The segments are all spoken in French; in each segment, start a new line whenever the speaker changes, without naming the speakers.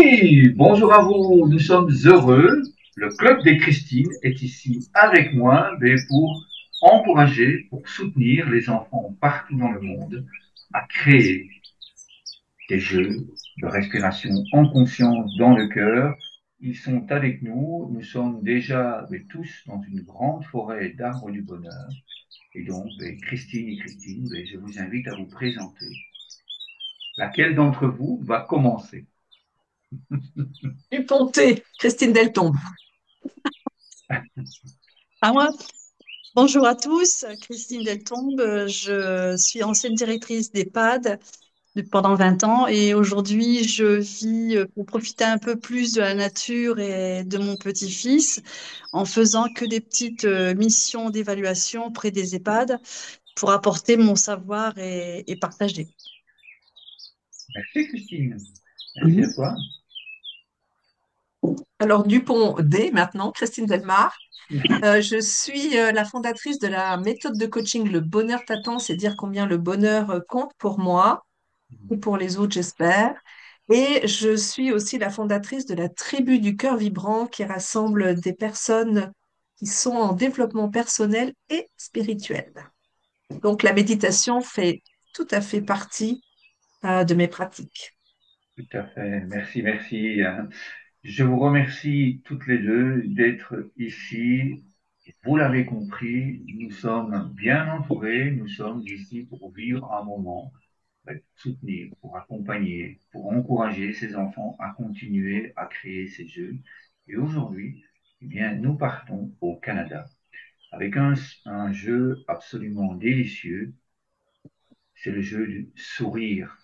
Oui, bonjour à vous, nous sommes heureux. Le Club des Christines est ici avec moi pour encourager, pour soutenir les enfants partout dans le monde à créer des jeux de respiration en conscience dans le cœur. Ils sont avec nous, nous sommes déjà tous dans une grande forêt d'arbres du bonheur. Et donc, Christine et Christine, je vous invite à vous présenter. Laquelle d'entre vous va commencer?
Du Pontet, Christine Deltombe. À moi. Bonjour à tous, Christine Deltombe. Je suis ancienne directrice d'EHPAD pendant 20 ans et aujourd'hui je vis pour profiter un peu plus de la nature et de mon petit-fils en faisant que des petites missions d'évaluation auprès des EHPAD pour apporter mon savoir et partager.
Merci Christine. Merci à
Mhm.
toi.
Alors, Dupont D, maintenant, Christine Delmar. Je suis la fondatrice de la méthode de coaching Le Bonheur t'attend, c'est dire combien le bonheur compte pour moi et pour les autres, j'espère. Et je suis aussi la fondatrice de la Tribu du Cœur Vibrant qui rassemble des personnes qui sont en développement personnel et spirituel. Donc la méditation fait tout à fait partie de mes pratiques.
Tout à fait. Merci, merci. Je vous remercie toutes les deux d'être ici. Vous l'avez compris, nous sommes bien entourés. Nous sommes ici pour vivre un moment, pour soutenir, pour accompagner, pour encourager ces enfants à continuer à créer ces jeux. Et aujourd'hui, eh bien, nous partons au Canada avec un jeu absolument délicieux. C'est le jeu du sourire.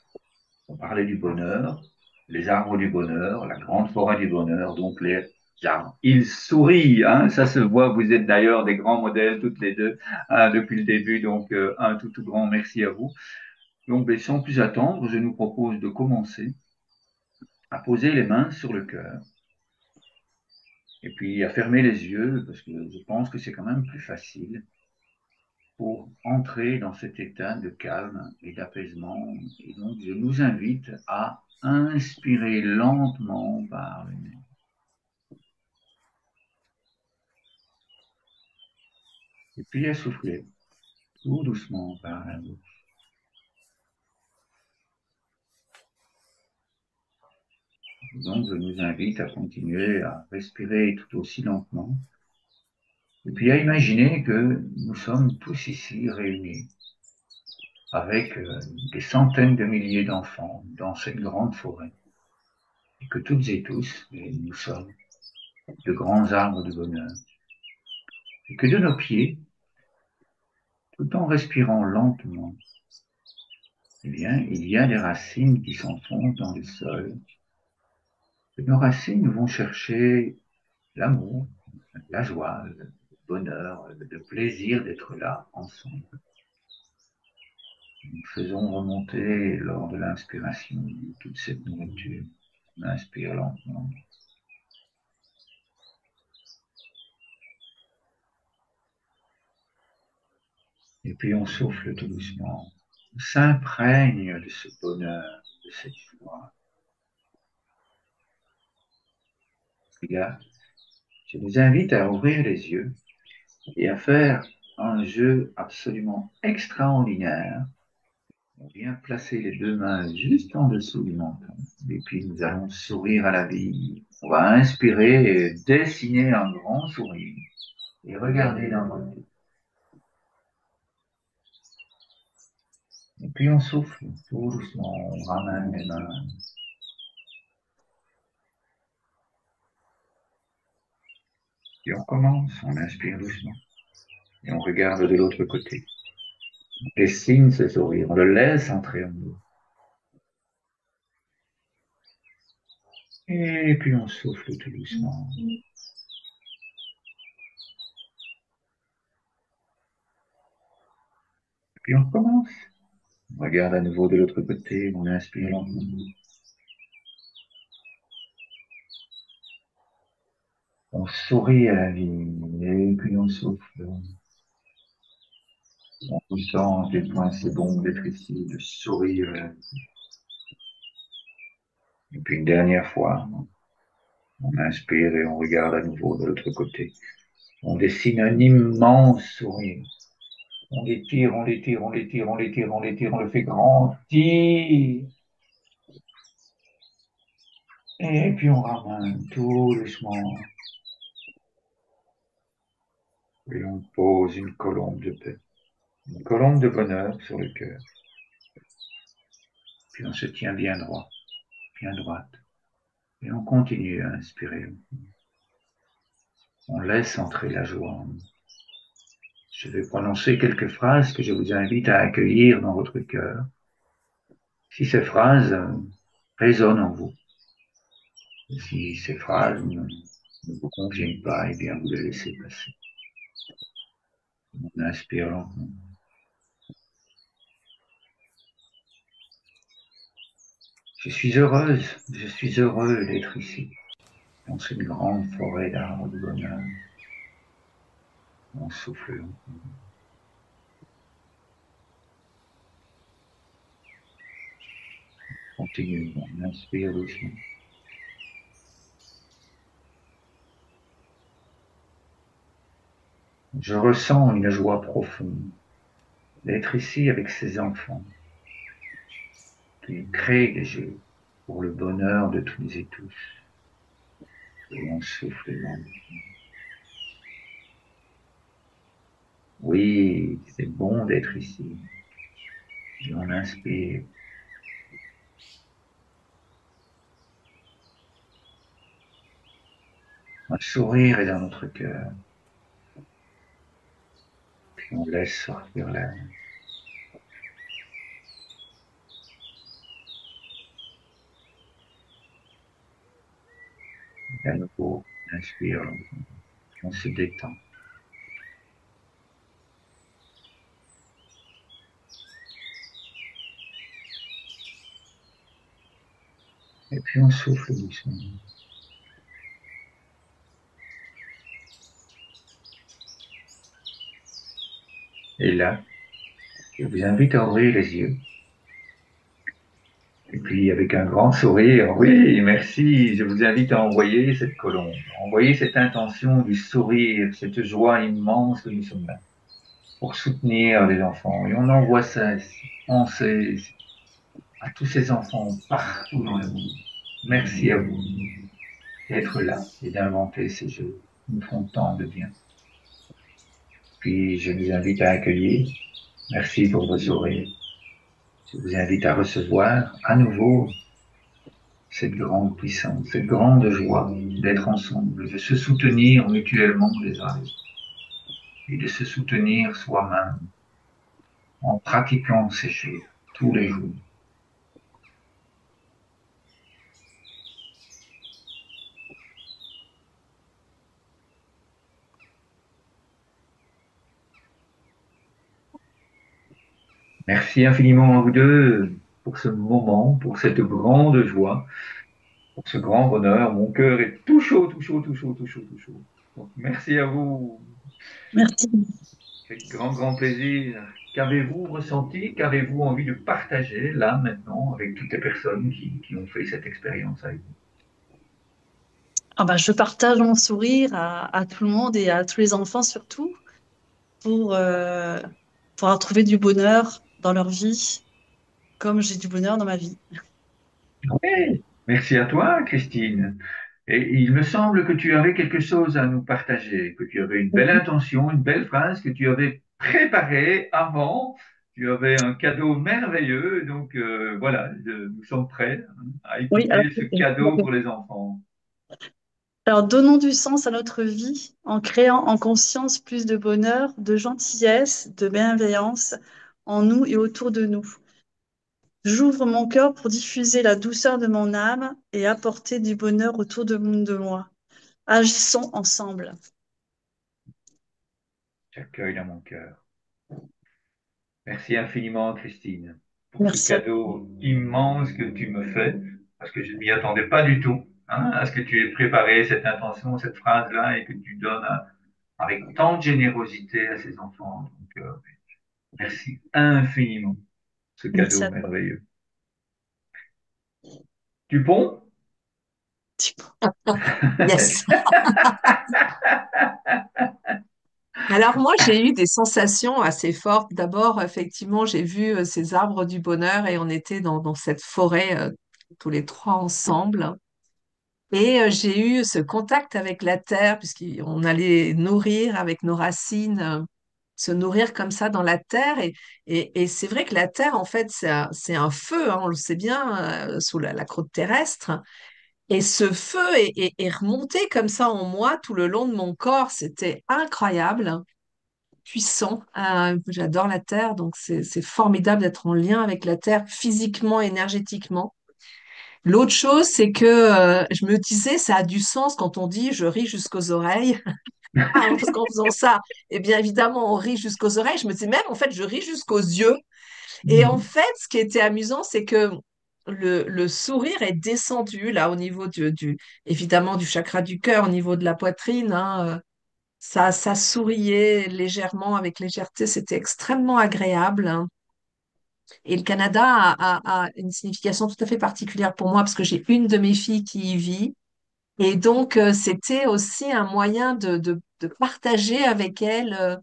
On parlait du bonheur, les arbres du bonheur, la grande forêt du bonheur, donc les arbres. Ils sourient, hein, ça se voit. Vous êtes d'ailleurs des grands modèles toutes les deux depuis le début, donc un tout grand merci à vous. Donc, sans plus attendre, je nous propose de commencer à poser les mains sur le cœur et puis à fermer les yeux parce que je pense que c'est quand même plus facile pour entrer dans cet état de calme et d'apaisement. Et donc, je nous invite à inspirer lentement par le nez. Et puis à souffler tout doucement par la bouche. Donc, je nous invite à continuer à respirer tout aussi lentement. Et puis à imaginer que nous sommes tous ici réunis avec des centaines de milliers d'enfants dans cette grande forêt. Et que toutes et tous, nous sommes de grands arbres de bonheur. Et que de nos pieds, tout en respirant lentement, eh bien, il y a des racines qui s'enfoncent dans le sol. Et nos racines vont chercher l'amour, la joie, le bonheur, le plaisir d'être là ensemble. Nous faisons remonter lors de l'inspiration toute cette nourriture. On inspire lentement. Et puis on souffle tout doucement. On s'imprègne de ce bonheur, de cette joie. Regarde, je vous invite à ouvrir les yeux et à faire un jeu absolument extraordinaire. On vient placer les deux mains juste en dessous du menton. Et puis nous allons sourire à la vie. On va inspirer et dessiner un grand sourire. Et regarder dans notre tête. Et puis on souffle tout doucement. On ramène les mains. Et on commence. On inspire doucement. Et on regarde de l'autre côté. On dessine ce sourire. On le laisse entrer en nous. Et puis on souffle tout doucement. Puis on recommence. On regarde à nouveau de l'autre côté. On inspire lentement. On sourit à la vie. Et puis on souffle. On ressent à quel point c'est bon d'être ici, de sourire à la vie. Et puis une dernière fois, on inspire et on regarde à nouveau de l'autre côté. On dessine un immense sourire. On l'étire, on l'étire, on l'étire, on l'étire, on l'étire, on le fait grandir. Et puis on ramène tout doucement et on pose une colombe de paix, une colombe de bonheur sur le cœur. Puis on se tient bien droit, bien droite. Et on continue à inspirer. On laisse entrer la joie en nous. Je vais prononcer quelques phrases que je vous invite à accueillir dans votre cœur. Si ces phrases résonnent en vous, si ces phrases ne vous conviennent pas, eh bien vous les laissez passer. On inspire lentement. Je suis heureux d'être ici, dans cette grande forêt d'arbres de bonheur. On souffle lentement. Continue, on inspire doucement. Je ressens une joie profonde d'être ici avec ces enfants qui créent des jeux pour le bonheur de tous et tous. Et on souffle lentement. Oui, c'est bon d'être ici. Et on inspire. Un sourire est dans notre cœur. Puis on laisse sortir l'air. Et à nouveau, on inspire lentement. On se détend. Et puis on souffle doucement. Et là, je vous invite à ouvrir les yeux. Et puis, avec un grand sourire, oui, merci, je vous invite à envoyer cette colombe, envoyer cette intention du sourire, cette joie immense que nous sommes là pour soutenir les enfants. Et on envoie ça, pensez à tous ces enfants partout dans le monde. Merci à vous d'être là et d'inventer ces jeux qui nous font tant de bien. Puis, je vous invite à accueillir. Merci pour vos sourires. Je vous invite à recevoir à nouveau cette grande puissance, cette grande joie d'être ensemble, de se soutenir mutuellement les uns les autres et de se soutenir soi-même en pratiquant ces choses tous les jours. Merci infiniment à vous deux pour ce moment, pour cette grande joie, pour ce grand bonheur. Mon cœur est tout chaud, tout chaud, tout chaud, tout chaud, tout chaud. Donc, merci à vous.
Merci.
Quel grand, grand plaisir. Qu'avez-vous ressenti, qu'avez-vous envie de partager là, maintenant, avec toutes les personnes qui ont fait cette expérience avec vous?
Ah bah, je partage mon sourire à tout le monde et à tous les enfants surtout pour pouvoir trouver du bonheur dans leur vie, comme j'ai du bonheur dans ma vie.
Oui, merci à toi, Christine. Et il me semble que tu avais quelque chose à nous partager, que tu avais une belle intention, une belle phrase que tu avais préparée avant. Tu avais un cadeau merveilleux, donc voilà, nous sommes prêts à
Oui, alors,
écouter ce cadeau pour les enfants.
alors donnons du sens à notre vie en créant en conscience plus de bonheur, de gentillesse, de bienveillance en nous et autour de nous. J'ouvre mon cœur pour diffuser la douceur de mon âme et apporter du bonheur autour de moi. Agissons ensemble.
J'accueille dans mon cœur. Merci infiniment, Christine, pour ce
Merci.
cadeau immense que tu me fais, parce que je ne m'y attendais pas du tout, hein, à ce que tu aies préparé cette intention, cette phrase-là, et que tu donnes avec tant de générosité à ces enfants. Donc, merci infiniment, ce
Merci
cadeau
à toi.
merveilleux. Dupont?
Yes. Alors moi, j'ai eu des sensations assez fortes. D'abord, effectivement, j'ai vu ces arbres du bonheur et on était dans cette forêt tous les trois ensemble. Et j'ai eu ce contact avec la terre, puisqu'on allait nourrir avec nos racines, se nourrir comme ça dans la terre. Et c'est vrai que la terre, en fait, c'est un feu, hein, on le sait bien, sous la croûte terrestre. Et ce feu est remonté comme ça en moi tout le long de mon corps. C'était incroyable, puissant. J'adore la terre, donc c'est formidable d'être en lien avec la terre physiquement, énergétiquement. L'autre chose, c'est que je me disais, ça a du sens quand on dit je ris jusqu'aux oreilles. Ah, parce qu'en faisant ça, eh bien évidemment, on rit jusqu'aux oreilles. Je me disais même, en fait, je ris jusqu'aux yeux. Et en fait, ce qui était amusant, c'est que le sourire est descendu là au niveau évidemment du chakra du cœur, au niveau de la poitrine, hein. Ça souriait légèrement, avec légèreté. C'était extrêmement agréable, hein. Et le Canada a une signification tout à fait particulière pour moi parce que j'ai une de mes filles qui y vit. Et donc, c'était aussi un moyen de partager avec elle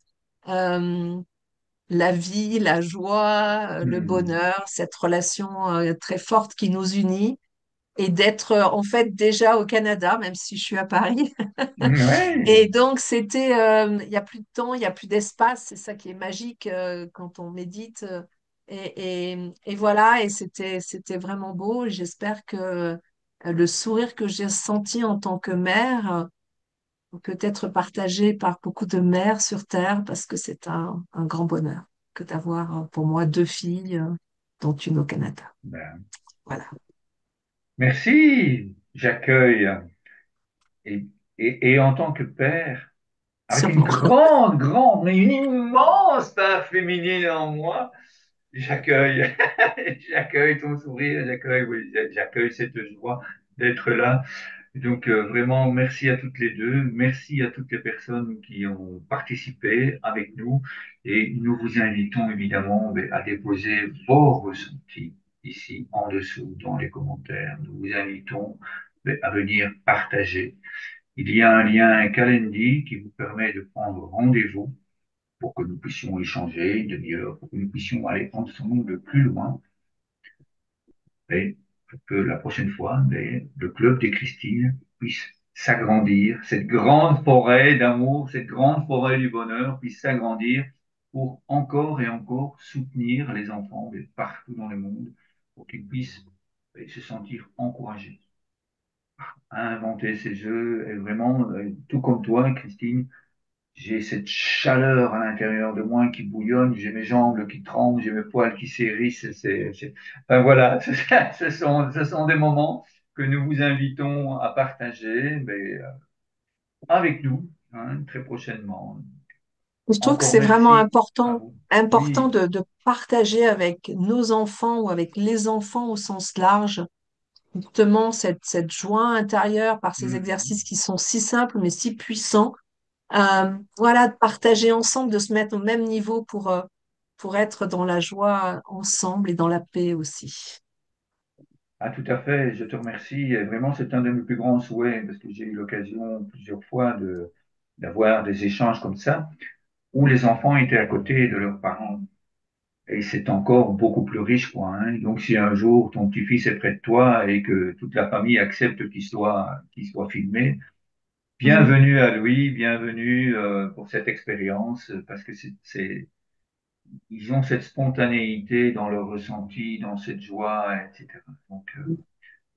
euh, la vie, la joie, le
Hmm.
bonheur, cette relation très forte qui nous unit. Et d'être en fait déjà au Canada, même si je suis à Paris.
Ouais.
Et donc, il n'y a plus de temps, il n'y a plus d'espace. C'est ça qui est magique quand on médite. Et voilà, et c'était vraiment beau. J'espère que le sourire que j'ai senti en tant que mère peut être partagé par beaucoup de mères sur Terre parce que c'est un grand bonheur que d'avoir pour moi deux filles, dont une au Canada.
Ben,
Voilà.
merci, j'accueille. Et, et en tant que père, avec une
Sûrement.
grande, mais une immense part féminine en moi, j'accueille, j'accueille ton sourire, j'accueille, oui, j'accueille cette joie d'être là. Donc vraiment, merci à toutes les deux, merci à toutes les personnes qui ont participé avec nous et nous vous invitons évidemment à déposer vos ressentis ici en dessous dans les commentaires. Nous vous invitons à venir partager. Il y a un lien Calendly qui vous permet de prendre rendez-vous pour que nous puissions échanger une demi-heure, pour que nous puissions aller ensemble plus loin et que la prochaine fois, le club des Christines puisse s'agrandir, cette grande forêt d'amour, cette grande forêt du bonheur puisse s'agrandir pour encore et encore soutenir les enfants de partout dans le monde, pour qu'ils puissent se sentir encouragés à inventer ces jeux. Et vraiment, tout comme toi, Christine, j'ai cette chaleur à l'intérieur de moi qui bouillonne, j'ai mes jambes qui tremblent, j'ai mes poils qui s'hérissent. Enfin voilà, ce sont des moments que nous vous invitons à partager avec nous très prochainement.
Je trouve que
Encore
c'est vraiment
merci à
important,
vous.
important
Oui.
de partager avec nos enfants ou avec les enfants au sens large, justement, cette joie intérieure par ces
Mhm.
exercices qui sont si simples mais si puissants. Voilà, de partager ensemble, de se mettre au même niveau pour être dans la joie ensemble et dans la paix aussi.
Ah, tout à fait, je te remercie. Et vraiment, c'est un de mes plus grands souhaits parce que j'ai eu l'occasion plusieurs fois d'avoir des échanges comme ça où les enfants étaient à côté de leurs parents. Et c'est encore beaucoup plus riche, quoi, hein. Donc, si un jour ton petit-fils est près de toi et que toute la famille accepte qu'il soit filmé,
Mhm.
bienvenue à lui, bienvenue pour cette expérience, parce que ils ont cette spontanéité dans leur ressenti, dans cette joie, etc. Donc,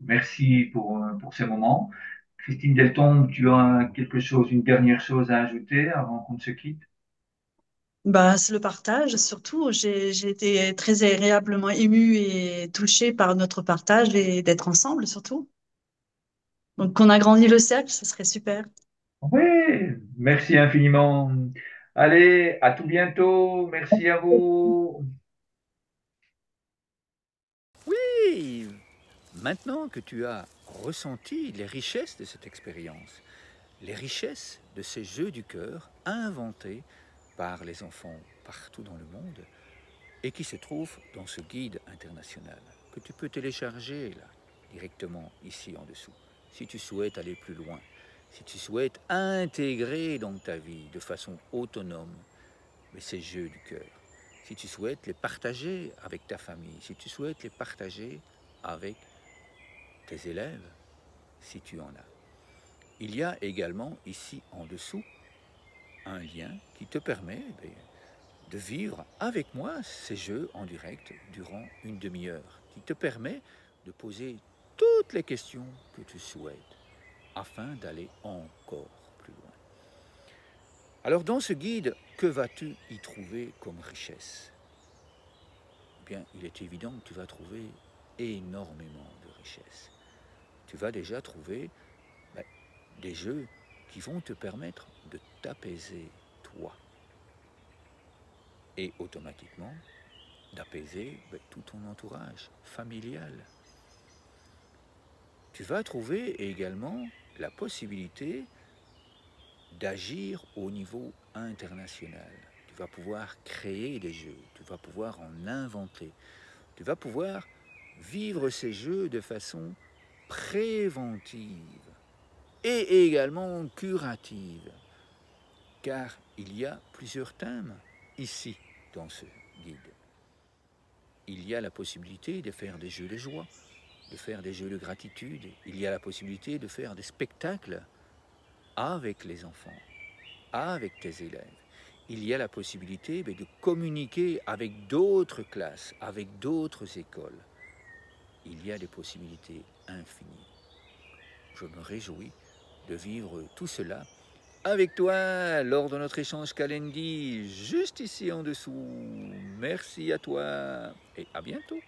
merci pour ces moments. Christine Deltombe, tu as quelque chose, une dernière chose à ajouter avant qu'on ne se quitte?
Bah, c'est le partage, surtout. J'ai été très agréablement émue et touchée par notre partage et d'être ensemble, surtout. Donc, qu'on agrandit le cercle, ce serait super.
Oui, merci infiniment. Allez, à tout bientôt. Merci à vous.
Oui, maintenant que tu as ressenti les richesses de cette expérience, les richesses de ces jeux du cœur inventés par les enfants partout dans le monde et qui se trouvent dans ce guide international que tu peux télécharger là. directement ici en dessous. Si tu souhaites aller plus loin, si tu souhaites intégrer dans ta vie de façon autonome ces jeux du cœur, si tu souhaites les partager avec ta famille, si tu souhaites les partager avec tes élèves, si tu en as. Il y a également ici en dessous un lien qui te permet de vivre avec moi ces jeux en direct durant une demi-heure, qui te permet de poser toutes les questions que tu souhaites afin d'aller encore plus loin. Alors dans ce guide, que vas-tu y trouver comme richesse? Eh bien, il est évident que tu vas trouver énormément de richesses. Tu vas déjà trouver des jeux qui vont te permettre de t'apaiser toi. Et automatiquement, d'apaiser tout ton entourage familial. Tu vas trouver également la possibilité d'agir au niveau international. Tu vas pouvoir créer des jeux, tu vas pouvoir en inventer, tu vas pouvoir vivre ces jeux de façon préventive et également curative, car il y a plusieurs thèmes ici dans ce guide. Il y a la possibilité de faire des jeux de joie, de faire des jeux de gratitude, il y a la possibilité de faire des spectacles avec les enfants, avec tes élèves. Il y a la possibilité de communiquer avec d'autres classes, avec d'autres écoles. Il y a des possibilités infinies. Je me réjouis de vivre tout cela avec toi lors de notre échange Calendly, juste ici en dessous. Merci à toi et à bientôt.